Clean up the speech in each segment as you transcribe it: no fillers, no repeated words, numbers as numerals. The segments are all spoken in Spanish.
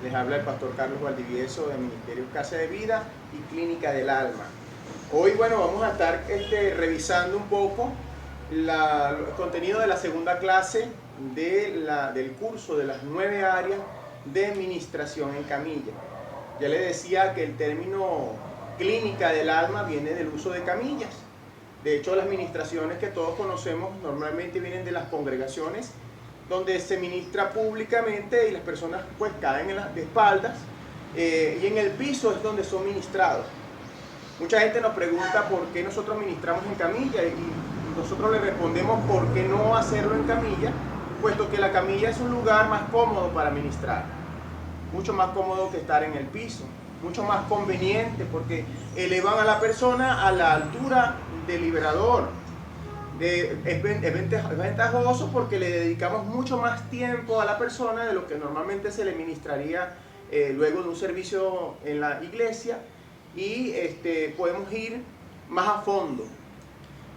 Les habla el pastor Carlos Valdivieso del Ministerio Casa de Vida y Clínica del Alma. Hoy, bueno, vamos a estar revisando un poco el contenido de la segunda clase del curso de las 9 áreas de ministración en camilla. Ya les decía que el término clínica del alma viene del uso de camillas. De hecho, las ministraciones que todos conocemos normalmente vienen de las congregaciones, donde se ministra públicamente y las personas pues caen de espaldas, y en el piso es donde son ministrados. Mucha gente nos pregunta por qué nosotros ministramos en camilla, y nosotros le respondemos por qué no hacerlo en camilla, puesto que la camilla es un lugar más cómodo para ministrar, mucho más cómodo que estar en el piso, mucho más conveniente, porque elevan a la persona a la altura del liberador. Es ventajoso porque le dedicamos mucho más tiempo a la persona de lo que normalmente se le ministraría luego de un servicio en la iglesia, y podemos ir más a fondo.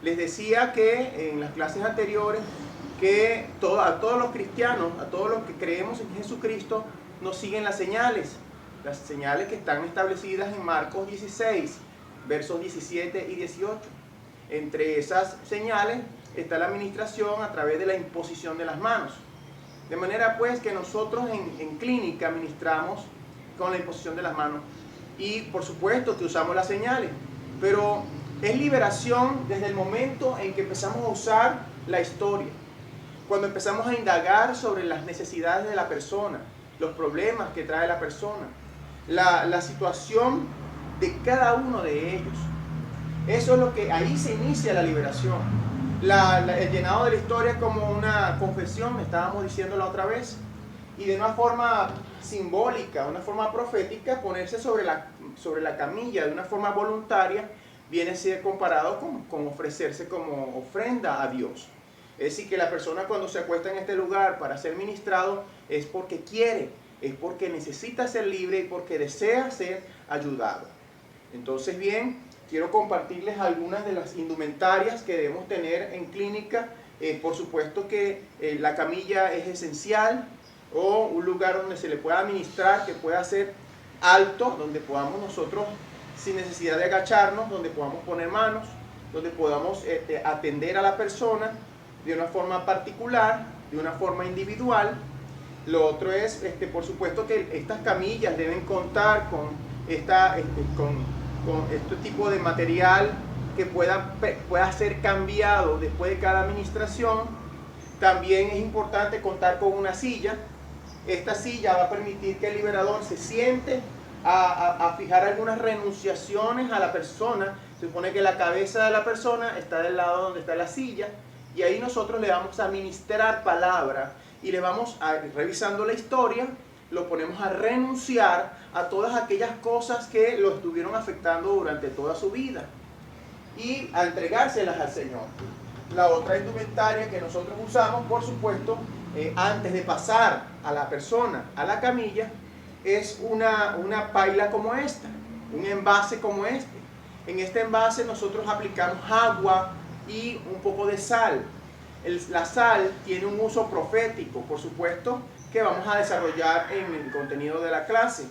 Les decía que en las clases anteriores que a todos los cristianos, a todos los que creemos en Jesucristo, nos siguen las señales que están establecidas en Marcos 16, versos 17 y 18. Entre esas señales está la administración a través de la imposición de las manos. De manera pues que nosotros en clínica ministramos con la imposición de las manos, y por supuesto que usamos las señales, pero es liberación desde el momento en que empezamos a usar la historia, cuando empezamos a indagar sobre las necesidades de la persona, los problemas que trae la persona, la situación de cada uno de ellos. Eso es lo que ahí se inicia la liberación. El llenado de la historia es como una confesión, estábamos diciendo la otra vez, y de una forma simbólica, una forma profética, ponerse sobre la camilla de una forma voluntaria viene a ser comparado con ofrecerse como ofrenda a Dios. Es decir, que la persona cuando se acuesta en este lugar para ser ministrado es porque quiere, es porque necesita ser libre y porque desea ser ayudado. Entonces, bien, quiero compartirles algunas de las indumentarias que debemos tener en clínica. Por supuesto que la camilla es esencial, o un lugar donde se le pueda administrar, que pueda ser alto, donde podamos nosotros, sin necesidad de agacharnos, donde podamos poner manos, donde podamos atender a la persona de una forma particular, de una forma individual. Lo otro es, por supuesto que estas camillas deben contar con este tipo de material que pueda ser cambiado después de cada administración. También es importante contar con una silla. Esta silla va a permitir que el liberador se siente a fijar algunas renunciaciones a la persona. Se supone que la cabeza de la persona está del lado donde está la silla, y ahí nosotros le vamos a ministrar palabra y le vamos a, revisando la historia, lo ponemos a renunciar a todas aquellas cosas que lo estuvieron afectando durante toda su vida y a entregárselas al Señor. La otra indumentaria que nosotros usamos, por supuesto, antes de pasar a la persona a la camilla, es una paila como esta, un envase como este. En este envase nosotros aplicamos agua y un poco de sal. La sal tiene un uso profético, por supuesto, que vamos a desarrollar en el contenido de la clase.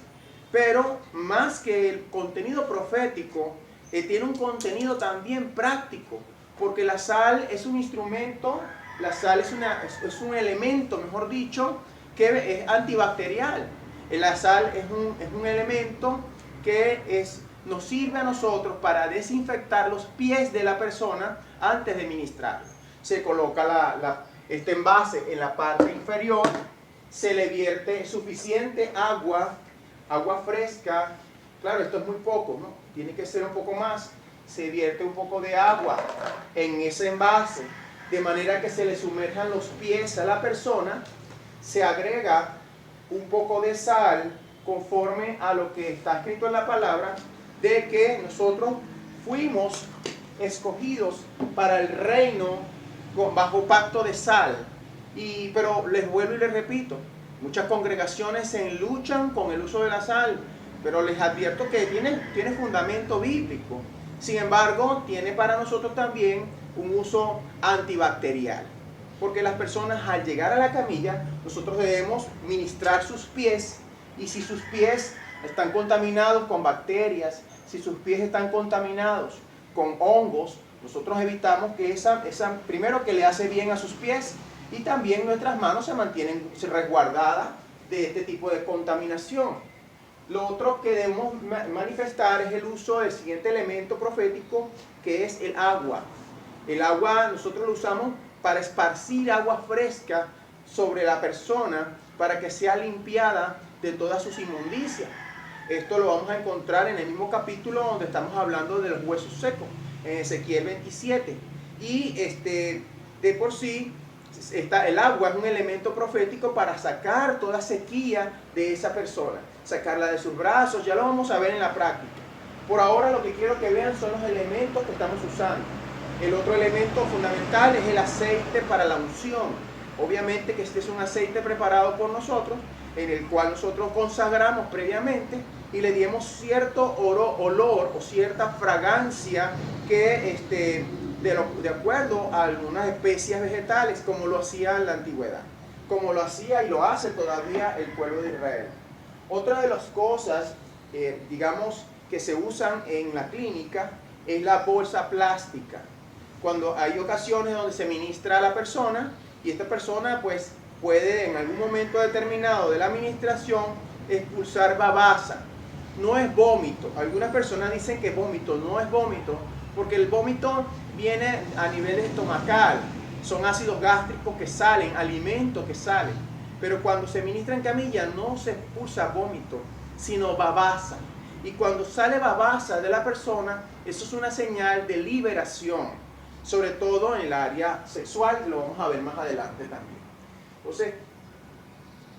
Pero más que el contenido profético, tiene un contenido también práctico, porque la sal es un instrumento, la sal es un elemento, mejor dicho, que es antibacterial. La sal es un elemento que nos sirve a nosotros para desinfectar los pies de la persona antes de ministrar. Se coloca este envase en la parte inferior, se le vierte suficiente agua fresca. Claro, esto es muy poco, ¿no? Tiene que ser un poco más. Se vierte un poco de agua en ese envase, de manera que se le sumerjan los pies a la persona. Se agrega un poco de sal conforme a lo que está escrito en la palabra, de que nosotros fuimos escogidos para el reino bajo pacto de sal. Pero les vuelvo y les repito, muchas congregaciones se enluchan con el uso de la sal, pero les advierto que tiene fundamento bíblico. Sin embargo, tiene para nosotros también un uso antibacterial, porque las personas, al llegar a la camilla, nosotros debemos ministrar sus pies Y si sus pies están contaminados con bacterias, si sus pies están contaminados con hongos, nosotros evitamos que primero que le hace bien a sus pies, y también nuestras manos se mantienen resguardadas de este tipo de contaminación. Lo otro que debemos manifestar es el uso del siguiente elemento profético, que es el agua. El agua nosotros lo usamos para esparcir agua fresca sobre la persona para que sea limpiada de todas sus inmundicias. Esto lo vamos a encontrar en el mismo capítulo donde estamos hablando de los huesos secos, en Ezequiel 27. Y de por sí, el agua es un elemento profético para sacar toda sequía de esa persona, sacarla de sus brazos. Ya lo vamos a ver en la práctica. Por ahora lo que quiero que vean son los elementos que estamos usando. El otro elemento fundamental es el aceite para la unción. Obviamente que este es un aceite preparado por nosotros, en el cual nosotros consagramos previamente y le dimos cierto olor o cierta fragancia que de acuerdo a algunas especies vegetales, como lo hacía en la antigüedad, como lo hacía y lo hace todavía el pueblo de Israel. Otra de las cosas, digamos, que se usan en la clínica es la bolsa plástica. Cuando hay ocasiones donde se ministra a la persona y esta persona pues puede en algún momento determinado de la administración expulsar babasa. No es vómito. Algunas personas dicen que vómito, no es vómito, porque el vómito viene a nivel estomacal. Son ácidos gástricos que salen, alimentos que salen. Pero cuando se ministra en camilla no se expulsa vómito, sino babasa. Y cuando sale babasa de la persona, eso es una señal de liberación, sobre todo en el área sexual, lo vamos a ver más adelante también. Entonces,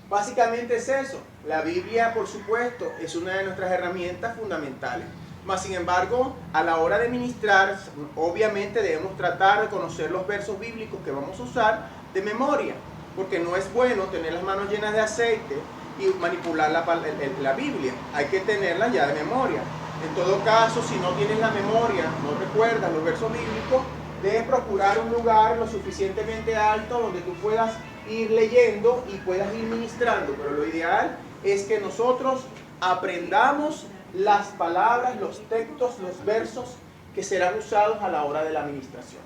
básicamente es eso. La Biblia, por supuesto, es una de nuestras herramientas fundamentales. Mas, sin embargo, a la hora de ministrar, obviamente debemos tratar de conocer los versos bíblicos que vamos a usar de memoria, porque no es bueno tener las manos llenas de aceite y manipular la Biblia. Hay que tenerla ya de memoria. En todo caso, si no tienes la memoria, no recuerdas los versos bíblicos, debes procurar un lugar lo suficientemente alto donde tú puedas ir leyendo y puedas ir ministrando. Pero lo ideal es que nosotros aprendamos las palabras, los textos, los versos que serán usados a la hora de la administración.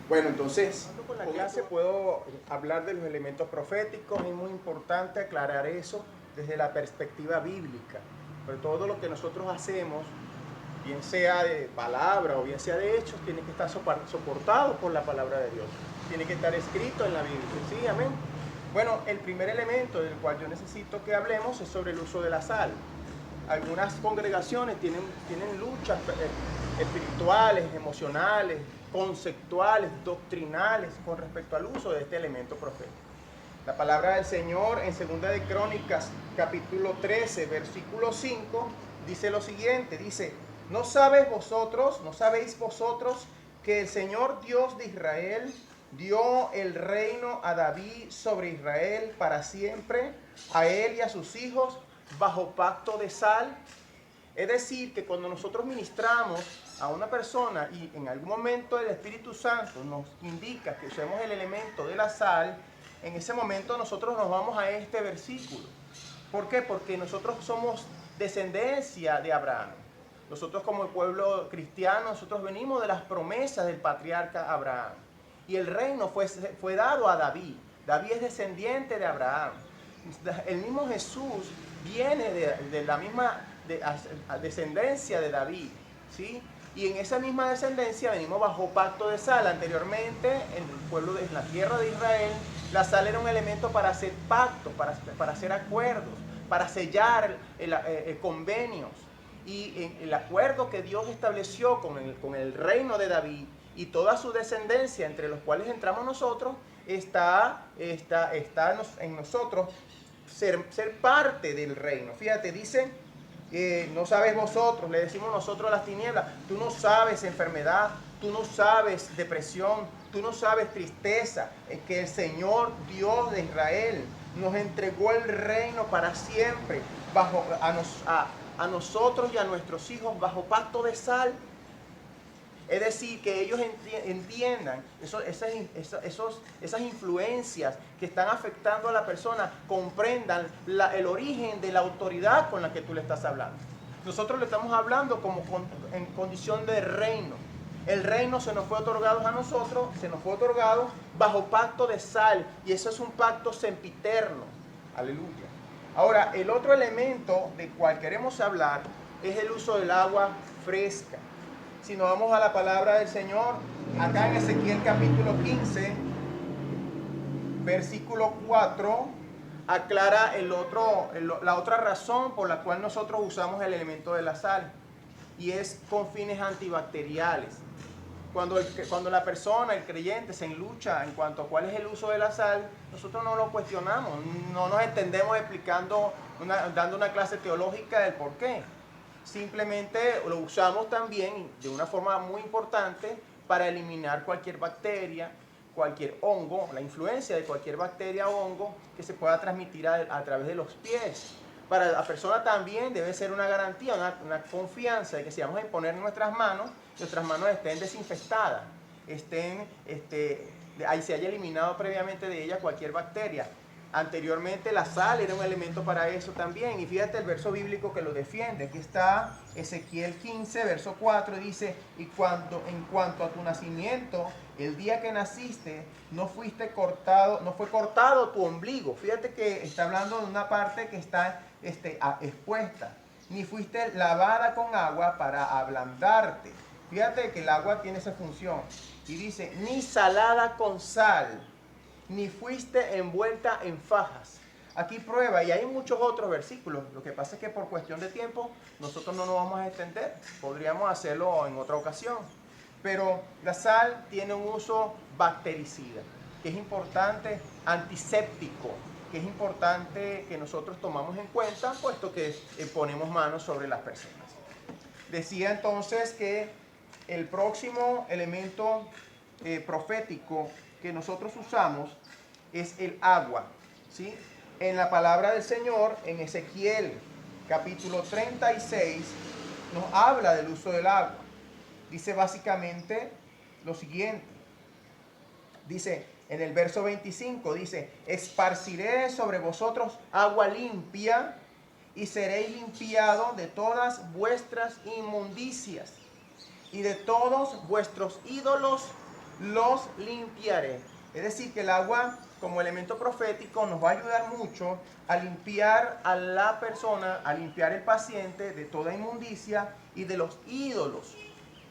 Bueno, entonces, con la clase puedo hablar de los elementos proféticos. Es muy importante aclarar eso desde la perspectiva bíblica. Pero todo lo que nosotros hacemos, bien sea de palabra o bien sea de hechos, tiene que estar soportado por la palabra de Dios. Tiene que estar escrito en la Biblia. ¿Sí? Amén. Bueno, el primer elemento del cual yo necesito que hablemos es sobre el uso de la sal. Algunas congregaciones tienen luchas espirituales, emocionales, conceptuales, doctrinales con respecto al uso de este elemento profético. La palabra del Señor en 2 de Crónicas, capítulo 13, versículo 5, dice lo siguiente, dice: ¿No sabéis vosotros que el Señor Dios de Israel dio el reino a David sobre Israel para siempre, a él y a sus hijos, bajo pacto de sal? Es decir, que cuando nosotros ministramos a una persona y en algún momento el Espíritu Santo nos indica que usemos el elemento de la sal, en ese momento nosotros nos vamos a este versículo. ¿Por qué? Porque nosotros somos descendencia de Abraham. Nosotros como el pueblo cristiano, nosotros venimos de las promesas del patriarca Abraham. Y el reino fue dado a David. David es descendiente de Abraham. El mismo Jesús viene de la misma descendencia de David, ¿sí? Y en esa misma descendencia venimos bajo pacto de sal. Anteriormente, en el pueblo en la tierra de Israel, la sal era un elemento para hacer pactos, para hacer acuerdos, para sellar convenios. Y el acuerdo que Dios estableció con el reino de David y toda su descendencia, entre los cuales entramos nosotros, está en nosotros ser parte del reino. Fíjate, dice, no sabes vosotros, le decimos nosotros a las tinieblas, tú no sabes enfermedad, tú no sabes depresión, tú no sabes tristeza, que el Señor Dios de Israel nos entregó el reino para siempre, a nosotros y a nuestros hijos bajo pacto de sal. Es decir, que ellos entiendan esas influencias que están afectando a la persona, comprendan el origen de la autoridad con la que tú le estás hablando. Nosotros le estamos hablando en condición de reino. El reino se nos fue otorgado a nosotros, se nos fue otorgado bajo pacto de sal, y eso es un pacto sempiterno. Aleluya. Ahora, el otro elemento del cual queremos hablar es el uso del agua fresca. Si nos vamos a la palabra del Señor, acá en Ezequiel capítulo 15, versículo 4, aclara la otra razón por la cual nosotros usamos el elemento de la sal, y es con fines antibacteriales. Cuando la persona, el creyente, se enlucha en cuanto a cuál es el uso de la sal, nosotros no lo cuestionamos, no nos extendemos explicando, dando una clase teológica del por qué. Simplemente lo usamos también de una forma muy importante para eliminar cualquier bacteria, cualquier hongo, la influencia de cualquier bacteria o hongo que se pueda transmitir a través de los pies. Para la persona también debe ser una garantía, una confianza de que si vamos a imponer nuestras manos estén desinfectadas, ahí se haya eliminado previamente de ella cualquier bacteria. Anteriormente la sal era un elemento para eso también, y fíjate el verso bíblico que lo defiende. Aquí está Ezequiel 15, verso 4, dice: y en cuanto a tu nacimiento, el día que naciste, no fue cortado tu ombligo. Fíjate que está hablando de una parte que está expuesta. Ni fuiste lavada con agua para ablandarte. Fíjate que el agua tiene esa función. Y dice: ni salada con sal, ni fuiste envuelta en fajas. Aquí prueba, y hay muchos otros versículos. Lo que pasa es que por cuestión de tiempo nosotros no nos vamos a extender. Podríamos hacerlo en otra ocasión. Pero la sal tiene un uso bactericida, que es importante, antiséptico, que es importante que nosotros tomamos en cuenta, puesto que ponemos manos sobre las personas. Decía entonces que el próximo elemento profético que nosotros usamos es el agua, ¿sí? En la palabra del Señor, en Ezequiel capítulo 36, nos habla del uso del agua. Dice básicamente lo siguiente. Dice en el verso 25, dice: esparciré sobre vosotros agua limpia, y seréis limpiados de todas vuestras inmundicias, y de todos vuestros ídolos los limpiaré. Es decir, que el agua como elemento profético nos va a ayudar mucho a limpiar a la persona, a limpiar el paciente de toda inmundicia y de los ídolos,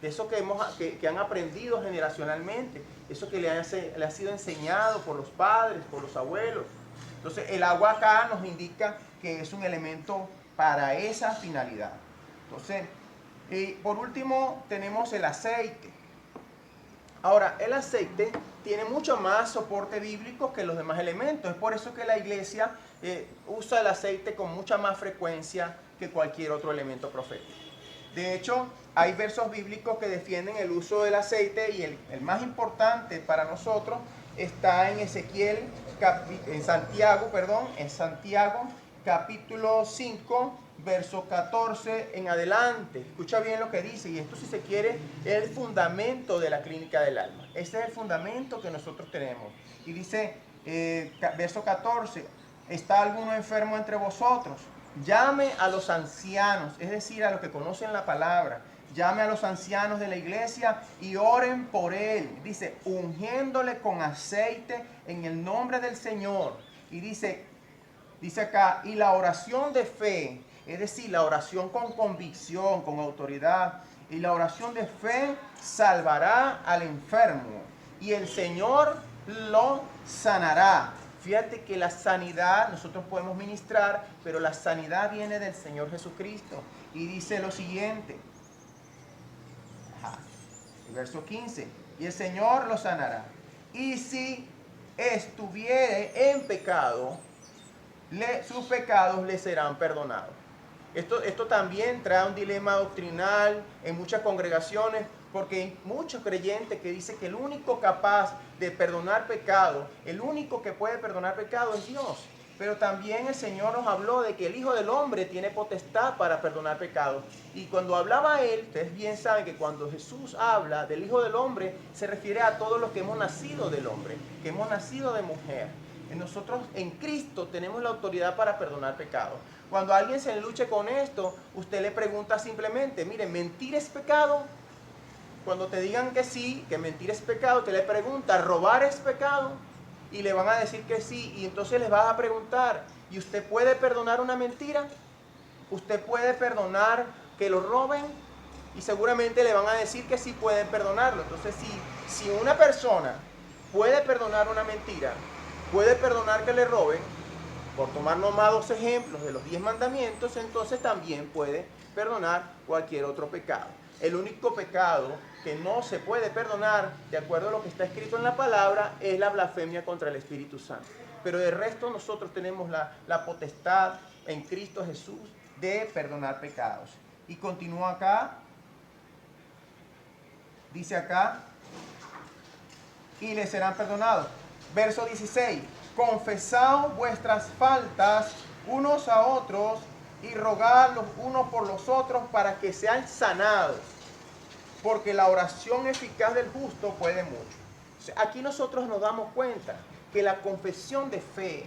de eso que han aprendido generacionalmente, eso que le ha sido enseñado por los padres, por los abuelos. Entonces el agua acá nos indica que es un elemento para esa finalidad. Entonces, por último tenemos el aceite. Ahora, el aceite tiene mucho más soporte bíblico que los demás elementos. Es por eso que la iglesia usa el aceite con mucha más frecuencia que cualquier otro elemento profético. De hecho, hay versos bíblicos que defienden el uso del aceite, y el más importante para nosotros está en Santiago capítulo 5, verso 14 en adelante. Escucha bien lo que dice, y esto, si se quiere, es el fundamento de la clínica del alma. Este es el fundamento que nosotros tenemos. Y dice, verso 14: ¿está alguno enfermo entre vosotros? Llame a los ancianos, es decir, a los que conocen la palabra. Llame a los ancianos de la iglesia y oren por él. Dice, ungiéndole con aceite en el nombre del Señor. Y dice acá, y la oración de fe, es decir, la oración con convicción, con autoridad, y la oración de fe salvará al enfermo, y el Señor lo sanará. Fíjate que la sanidad nosotros podemos ministrar, pero la sanidad viene del Señor Jesucristo. Y dice lo siguiente, el verso 15: y el Señor lo sanará. Y si estuviere en pecado, sus pecados le serán perdonados. Esto también trae un dilema doctrinal en muchas congregaciones, porque hay muchos creyentes que dicen que el único capaz de perdonar pecado, el único que puede perdonar pecado es Dios. pero también el Señor nos habló de que el Hijo del Hombre tiene potestad para perdonar pecados. Y cuando hablaba Él, ustedes bien saben que cuando Jesús habla del Hijo del Hombre, se refiere a todos los que hemos nacido del hombre, que hemos nacido de mujer. Nosotros en Cristo tenemos la autoridad para perdonar pecados. Cuando alguien se enluche con esto, usted le pregunta simplemente, mire, ¿mentir es pecado? Cuando te digan que sí, que mentir es pecado, te le pregunta, ¿robar es pecado? Y le van a decir que sí, y entonces les vas a preguntar, ¿y usted puede perdonar una mentira? ¿Usted puede perdonar que lo roben? Y seguramente le van a decir que sí pueden perdonarlo. Entonces, si una persona puede perdonar una mentira, puede perdonar que le roben, por tomar nomás 2 ejemplos de los 10 mandamientos, entonces también puede perdonar cualquier otro pecado. El único pecado que no se puede perdonar, de acuerdo a lo que está escrito en la palabra, es la blasfemia contra el Espíritu Santo. Pero de resto nosotros tenemos la potestad en Cristo Jesús de perdonar pecados. Y continúa acá, dice acá, y les serán perdonados. Verso 16, confesad vuestras faltas unos a otros y rogad los unos por los otros para que sean sanados, porque la oración eficaz del justo puede mucho. O sea, aquí nosotros nos damos cuenta que la confesión de fe,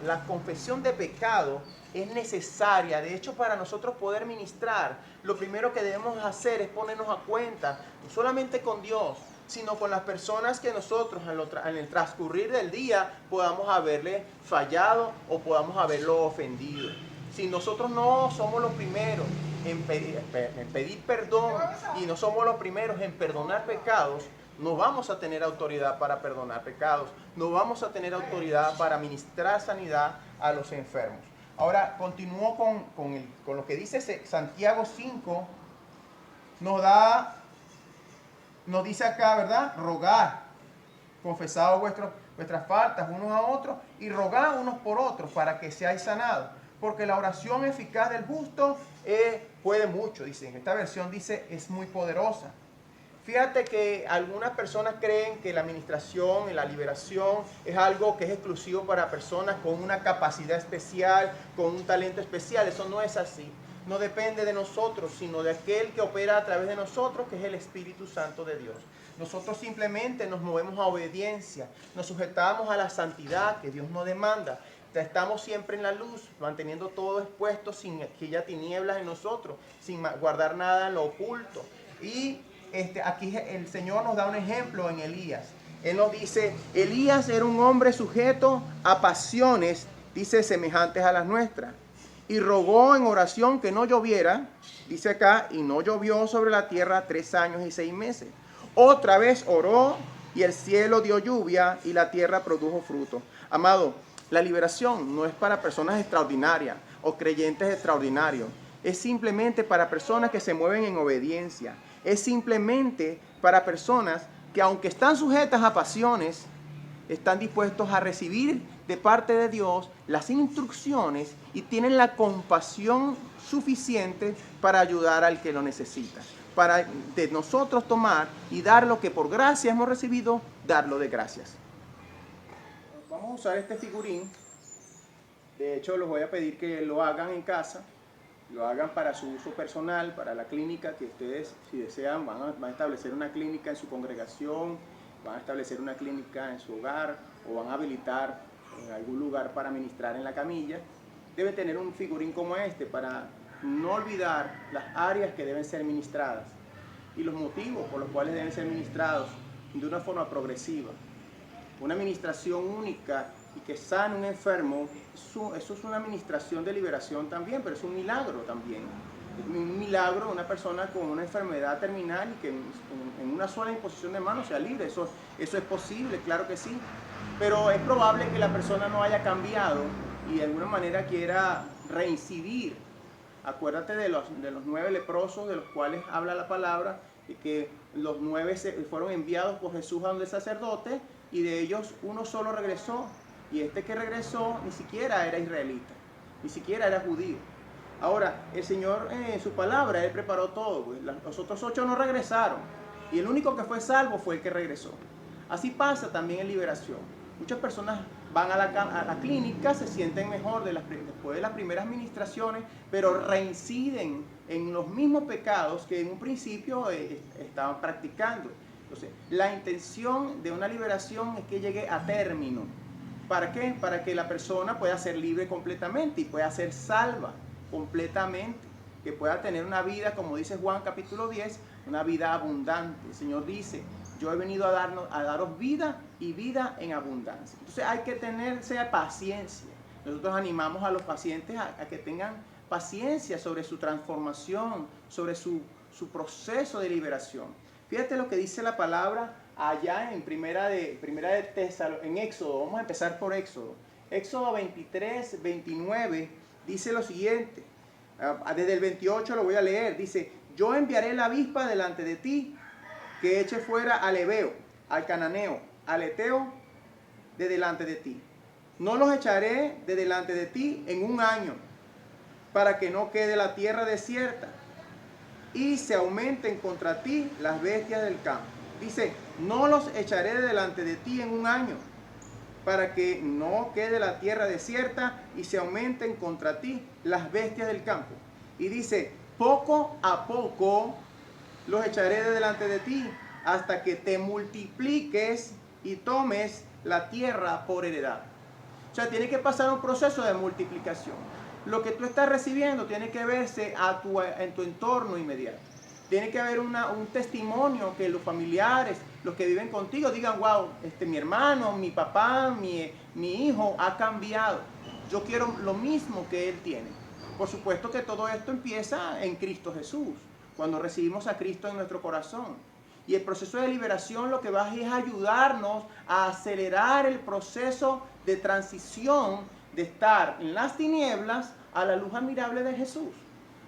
la confesión de pecado es necesaria. De hecho, para nosotros poder ministrar, lo primero que debemos hacer es ponernos a cuenta, no solamente con Dios, sino con las personas que nosotros en el transcurrir del día podamos haberle fallado o podamos haberlo ofendido. Si nosotros no somos los primeros en pedir perdón y no somos los primeros en perdonar pecados, no vamos a tener autoridad para perdonar pecados, no vamos a tener autoridad para ministrar sanidad a los enfermos. Ahora continúo con lo que dice Santiago 5, nos dice acá, ¿verdad? Rogad, confesad vuestras faltas unos a otros y rogad unos por otros para que seáis sanados. Porque la oración eficaz del justo puede mucho, dice. En esta versión dice, es muy poderosa. Fíjate que algunas personas creen que la administración y la liberación es algo que es exclusivo para personas con una capacidad especial, con un talento especial. Eso no es así. No depende de nosotros, sino de aquel que opera a través de nosotros, que es el Espíritu Santo de Dios. Nosotros simplemente nos movemos a obediencia, nos sujetamos a la santidad que Dios nos demanda. Estamos siempre en la luz, manteniendo todo expuesto sin que haya tinieblas en nosotros, sin guardar nada en lo oculto. Y aquí el Señor nos da un ejemplo en Elías. Él nos dice, Elías era un hombre sujeto a pasiones, dice, semejantes a las nuestras. Y rogó en oración que no lloviera, dice acá, y no llovió sobre la tierra 3 años y 6 meses. Otra vez oró y el cielo dio lluvia y la tierra produjo fruto. Amado, la liberación no es para personas extraordinarias o creyentes extraordinarios. Es simplemente para personas que se mueven en obediencia. Es simplemente para personas que, aunque están sujetas a pasiones, están dispuestos a recibir de parte de Dios las instrucciones y tienen la compasión suficiente para ayudar al que lo necesita. Para de nosotros tomar y dar lo que por gracia hemos recibido, darlo de gracias. Vamos a usar este figurín. De hecho, les voy a pedir que lo hagan en casa, lo hagan para su uso personal, para la clínica que ustedes, si desean, van a establecer una clínica en su congregación, van a establecer una clínica en su hogar o van a habilitar en algún lugar para ministrar en la camilla. Debe tener un figurín como este para no olvidar las áreas que deben ser ministradas y los motivos por los cuales deben ser ministrados de una forma progresiva. Una administración única y que sane un enfermo, eso es una administración de liberación también, pero es un milagro también. Es un milagro una persona con una enfermedad terminal y que en una sola imposición de manos sea libre. Eso es posible, claro que sí. Pero es probable que la persona no haya cambiado y de alguna manera quiera reincidir. Acuérdate de los 9 leprosos de los cuales habla la palabra, y que los 9 fueron enviados por Jesús a donde el sacerdote y de ellos uno solo regresó. Y este que regresó ni siquiera era israelita, ni siquiera era judío. Ahora, el Señor en su palabra, Él preparó todo. Pues. Los otros 8 no regresaron. Y el único que fue salvo fue el que regresó. Así pasa también en liberación. Muchas personas van a la clínica, se sienten mejor después de las primeras administraciones, pero reinciden en los mismos pecados que en un principio estaban practicando. Entonces, la intención de una liberación es que llegue a término. ¿Para qué? Para que la persona pueda ser libre completamente y pueda ser salva completamente, que pueda tener una vida, como dice Juan capítulo 10, una vida abundante. El Señor dice: yo he venido a daros vida y vida en abundancia. Entonces hay que tenerse paciencia. Nosotros animamos a los pacientes a que tengan paciencia sobre su transformación, sobre su proceso de liberación. Fíjate lo que dice la palabra allá en en Éxodo. Vamos a empezar por Éxodo. Éxodo 23, 29 dice lo siguiente. Desde el 28 lo voy a leer. Dice: yo enviaré la avispa delante de ti, que eche fuera al Ebeo, al Cananeo, al Eteo, de delante de ti. No los echaré de delante de ti en un año, para que no quede la tierra desierta, y se aumenten contra ti las bestias del campo. Dice: no los echaré de delante de ti en un año, para que no quede la tierra desierta, y se aumenten contra ti las bestias del campo. Y dice: poco a poco los echaré de delante de ti, hasta que te multipliques y tomes la tierra por heredad. O sea, tiene que pasar un proceso de multiplicación. Lo que tú estás recibiendo tiene que verse en tu entorno inmediato. Tiene que haber un testimonio que los familiares, los que viven contigo, digan: wow, mi hermano, mi papá, mi hijo ha cambiado. Yo quiero lo mismo que él tiene. Por supuesto que todo esto empieza en Cristo Jesús, cuando recibimos a Cristo en nuestro corazón. Y el proceso de liberación lo que va es ayudarnos a acelerar el proceso de transición de estar en las tinieblas a la luz admirable de Jesús.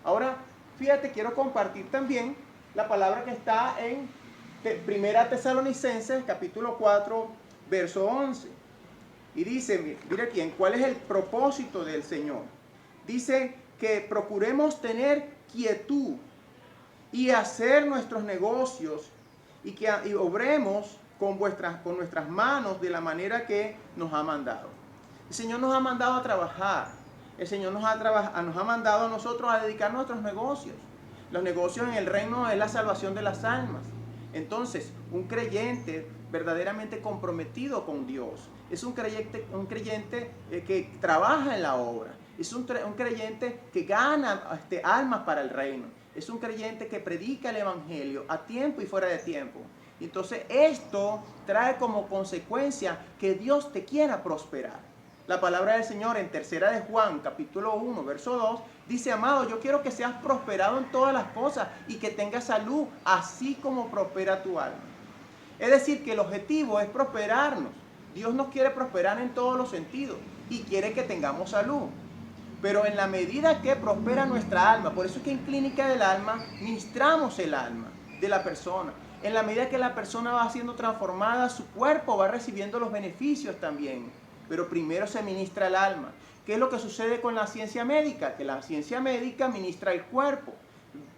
Ahora, fíjate, quiero compartir también la palabra que está en Primera Tesalonicenses, capítulo 4, verso 11. Y dice, mira aquí, ¿cuál es el propósito del Señor? Dice que procuremos tener quietud y hacer nuestros negocios y obremos con nuestras manos de la manera que nos ha mandado. El Señor nos ha mandado a trabajar. El Señor nos ha mandado a nosotros a dedicar nuestros negocios. Los negocios en el reino es la salvación de las almas. Entonces, un creyente verdaderamente comprometido con Dios es un creyente que trabaja en la obra. Es un creyente que gana almas para el reino. Es un creyente que predica el evangelio a tiempo y fuera de tiempo. Entonces esto trae como consecuencia que Dios te quiera prosperar. La palabra del Señor en Tercera de Juan, capítulo 1, verso 2, dice: amado, yo quiero que seas prosperado en todas las cosas y que tengas salud, así como prospera tu alma. Es decir, que el objetivo es prosperarnos. Dios nos quiere prosperar en todos los sentidos y quiere que tengamos salud. Pero en la medida que prospera nuestra alma, por eso es que en Clínica del Alma ministramos el alma de la persona. En la medida que la persona va siendo transformada, su cuerpo va recibiendo los beneficios también. Pero primero se ministra el alma. ¿Qué es lo que sucede con la ciencia médica? Que la ciencia médica ministra el cuerpo,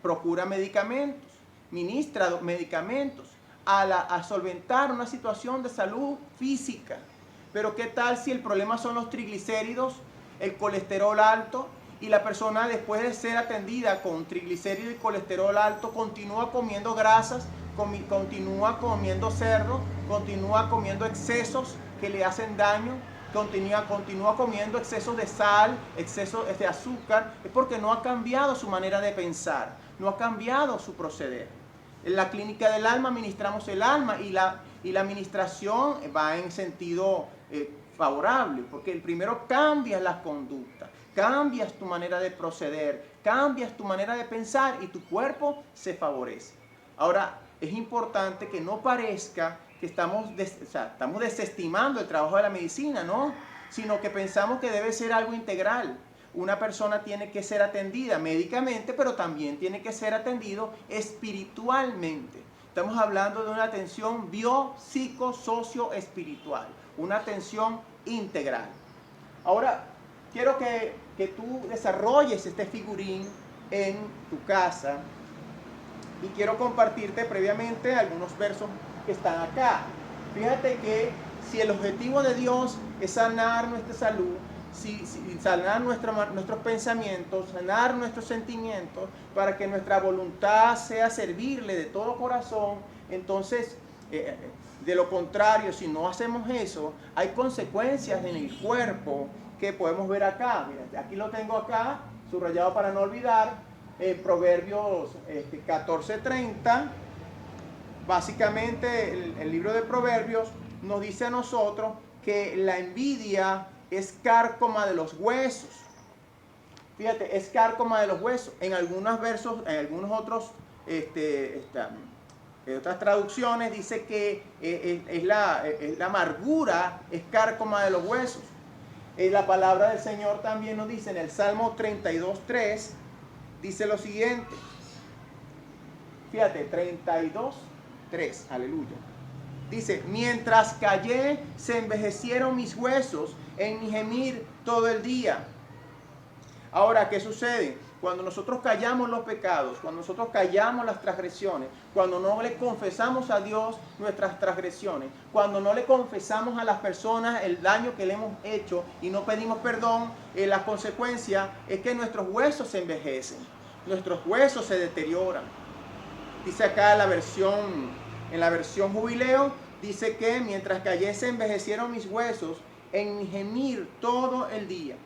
procura medicamentos, ministra medicamentos a solventar una situación de salud física. Pero ¿qué tal si el problema son los triglicéridos, el colesterol alto, y la persona, después de ser atendida con triglicéridos y colesterol alto, continúa comiendo grasas, continúa comiendo cerdo, continúa comiendo excesos que le hacen daño, continúa comiendo excesos de sal, excesos de azúcar? Es porque no ha cambiado su manera de pensar, no ha cambiado su proceder. En la Clínica del Alma ministramos el alma, y la administración va en sentido favorable, porque el primero cambias las conductas, cambias tu manera de proceder, cambias tu manera de pensar, y tu cuerpo se favorece. Ahora, es importante que no parezca que estamos desestimando el trabajo de la medicina, ¿no? Sino que pensamos que debe ser algo integral. Una persona tiene que ser atendida médicamente, pero también tiene que ser atendido espiritualmente. Estamos hablando de una atención biopsico-socio-espiritual, una atención integral. Ahora, quiero que tú desarrolles este figurín en tu casa, y quiero compartirte previamente algunos versos que están acá. Fíjate que si el objetivo de Dios es sanar nuestra salud, sanar nuestros pensamientos, sanar nuestros sentimientos, para que nuestra voluntad sea servirle de todo corazón, entonces, de lo contrario, si no hacemos eso, hay consecuencias en el cuerpo que podemos ver acá. Mira, aquí lo tengo acá, subrayado para no olvidar, Proverbios 14:30. Básicamente el libro de Proverbios nos dice a nosotros que la envidia es cárcoma de los huesos. Fíjate, es cárcoma de los huesos. En algunos versos, en algunos otros, otras traducciones dice que es la amargura, es cárcoma de los huesos. La palabra del Señor también nos dice en el Salmo 32:3, dice lo siguiente. Fíjate, 32:3, aleluya. Dice, mientras callé, se envejecieron mis huesos en mi gemir todo el día. Ahora, ¿qué sucede? Cuando nosotros callamos los pecados, cuando nosotros callamos las transgresiones, cuando no le confesamos a Dios nuestras transgresiones, cuando no le confesamos a las personas el daño que le hemos hecho y no pedimos perdón, la consecuencia es que nuestros huesos se envejecen, nuestros huesos se deterioran. Dice acá en la versión Jubileo, dice que mientras callé se envejecieron mis huesos en mi gemir todo el día.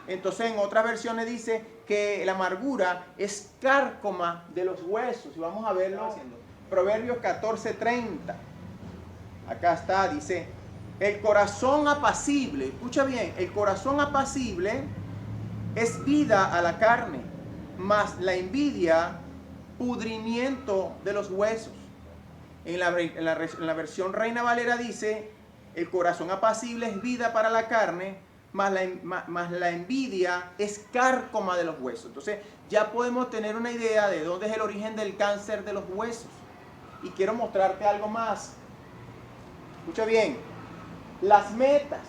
Entonces en otras versiones dice que la amargura es cárcoma de los huesos. Y vamos a verlo haciendo. Proverbios 14:30. Acá está, dice, el corazón apacible, escucha bien, el corazón apacible es vida a la carne, mas la envidia pudrimiento de los huesos. En la versión Reina Valera dice, el corazón apacible es vida para la carne, más la envidia es cárcoma de los huesos. Entonces ya podemos tener una idea de dónde es el origen del cáncer de los huesos. Y quiero mostrarte algo más. Escucha bien, las metas,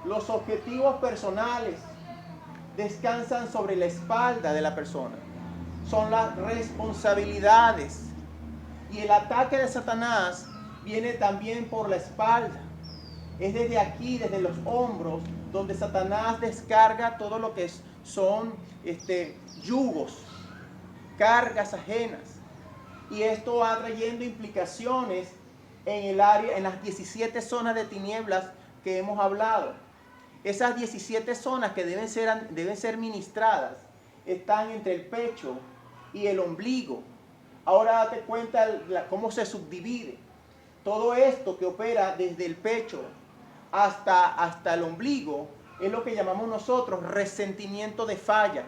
los objetivos personales descansan sobre la espalda de la persona. Son las responsabilidades. Y el ataque de Satanás viene también por la espalda. Es desde aquí, desde los hombros, donde Satanás descarga todo lo que son yugos, cargas ajenas. Y esto va trayendo implicaciones en el área, en las 17 zonas de tinieblas que hemos hablado. Esas 17 zonas que deben ser ministradas están entre el pecho y el ombligo. Ahora date cuenta cómo se subdivide. Todo esto que opera desde el pecho hasta el ombligo es lo que llamamos nosotros resentimiento de falla.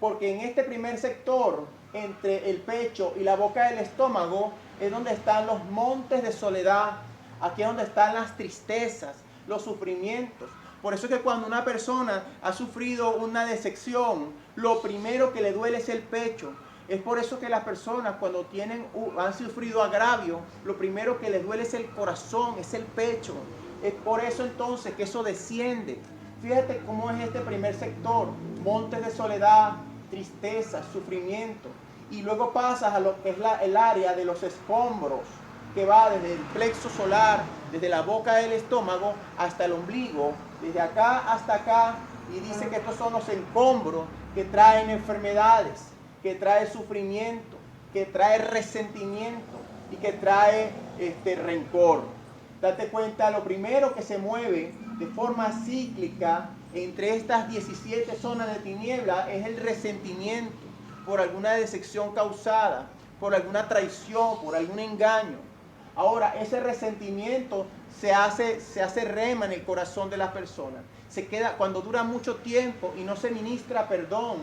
Porque en este primer sector, entre el pecho y la boca del estómago, es donde están los montes de soledad. Aquí es donde están las tristezas, los sufrimientos. Por eso es que cuando una persona ha sufrido una decepción, lo primero que le duele es el pecho. Es por eso que las personas cuando han sufrido agravio, lo primero que les duele es el corazón, es el pecho. Es por eso entonces que eso desciende. Fíjate cómo es este primer sector: montes de soledad, tristeza, sufrimiento. Y luego pasas a lo que es el área de los escombros, que va desde el plexo solar, desde la boca del estómago hasta el ombligo, desde acá hasta acá. Y dice que estos son los escombros que traen enfermedades, que trae sufrimiento, que trae resentimiento y que trae rencor. Date cuenta, lo primero que se mueve de forma cíclica entre estas 17 zonas de tiniebla es el resentimiento por alguna decepción causada, por alguna traición, por algún engaño. Ahora, ese resentimiento se hace rema en el corazón de las personas. Se queda, cuando dura mucho tiempo y no se ministra perdón,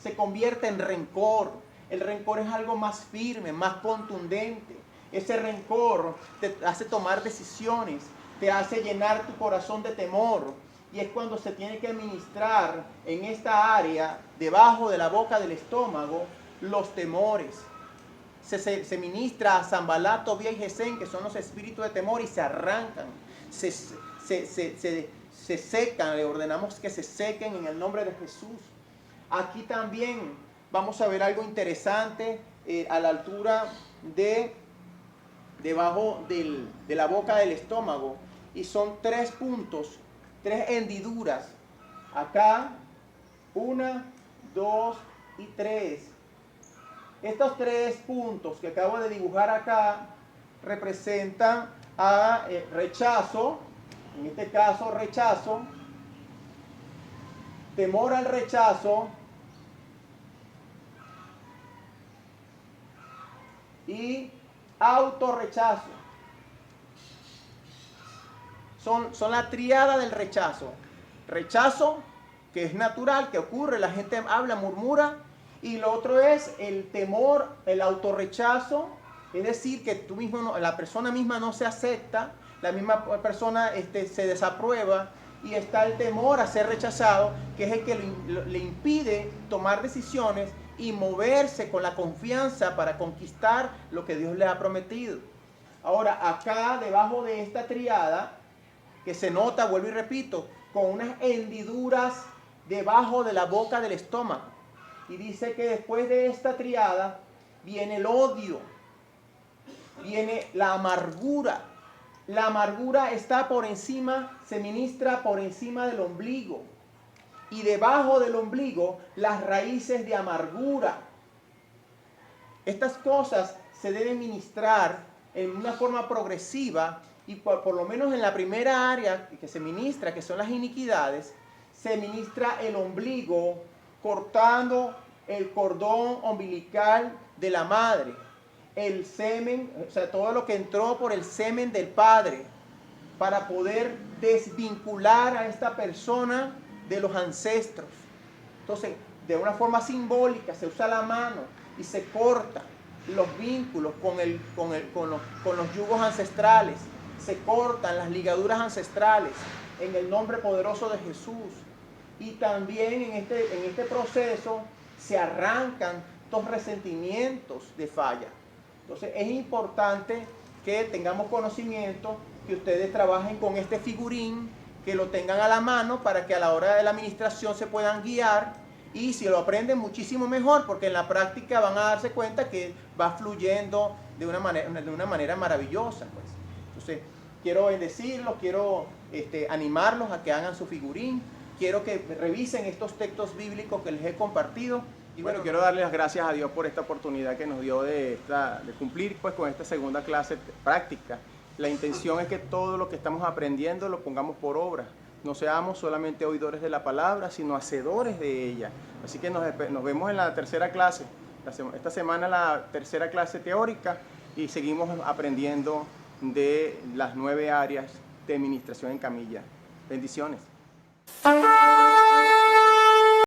se convierte en rencor. El rencor es algo más firme, más contundente. Ese rencor te hace tomar decisiones, te hace llenar tu corazón de temor. Y es cuando se tiene que ministrar en esta área, debajo de la boca del estómago, los temores. Se ministra a Zambalá, Tobía y Gesén, que son los espíritus de temor, y se arrancan, se secan. Le ordenamos que se sequen en el nombre de Jesús. Aquí también vamos a ver algo interesante a la altura de debajo de la boca del estómago, y son 3 puntos, 3 hendiduras. Acá, 1, 2 y 3. Estos 3 puntos que acabo de dibujar acá representan a rechazo, en este caso rechazo, temor al rechazo y autorrechazo. Son la tríada del rechazo. Rechazo, que es natural, que ocurre, la gente habla, murmura, y lo otro es el temor, el autorrechazo, es decir, que tú mismo la persona misma no se acepta, la misma persona se desaprueba, y está el temor a ser rechazado, que es el que le impide tomar decisiones y moverse con la confianza para conquistar lo que Dios le ha prometido. Ahora, acá debajo de esta triada, que se nota, vuelvo y repito, con unas hendiduras debajo de la boca del estómago. Y dice que después de esta triada viene el odio, viene la amargura. La amargura está por encima, se ministra por encima del ombligo. Y debajo del ombligo, las raíces de amargura. Estas cosas se deben ministrar en una forma progresiva, y por lo menos en la primera área que se ministra, que son las iniquidades, se ministra el ombligo, cortando el cordón umbilical de la madre, el semen, o sea, todo lo que entró por el semen del padre, para poder desvincular a esta persona de los ancestros. Entonces, de una forma simbólica, se usa la mano y se corta los vínculos con los yugos ancestrales, se cortan las ligaduras ancestrales en el nombre poderoso de Jesús. Y también en este proceso se arrancan estos resentimientos de falla. Entonces es importante que tengamos conocimiento, que ustedes trabajen con este figurín, que lo tengan a la mano para que a la hora de la administración se puedan guiar, y si lo aprenden muchísimo mejor, porque en la práctica van a darse cuenta que va fluyendo de una manera maravillosa, pues. Entonces quiero bendecirlos, quiero animarlos a que hagan su figurín, quiero que revisen estos textos bíblicos que les he compartido. Y bueno, quiero darle las gracias a Dios por esta oportunidad que nos dio de cumplir pues con esta segunda clase práctica. La intención es que todo lo que estamos aprendiendo lo pongamos por obra. No seamos solamente oidores de la palabra, sino hacedores de ella. Así que nos vemos en la tercera clase. Esta semana la tercera clase teórica, y seguimos aprendiendo de las 9 áreas de administración en camilla. Bendiciones.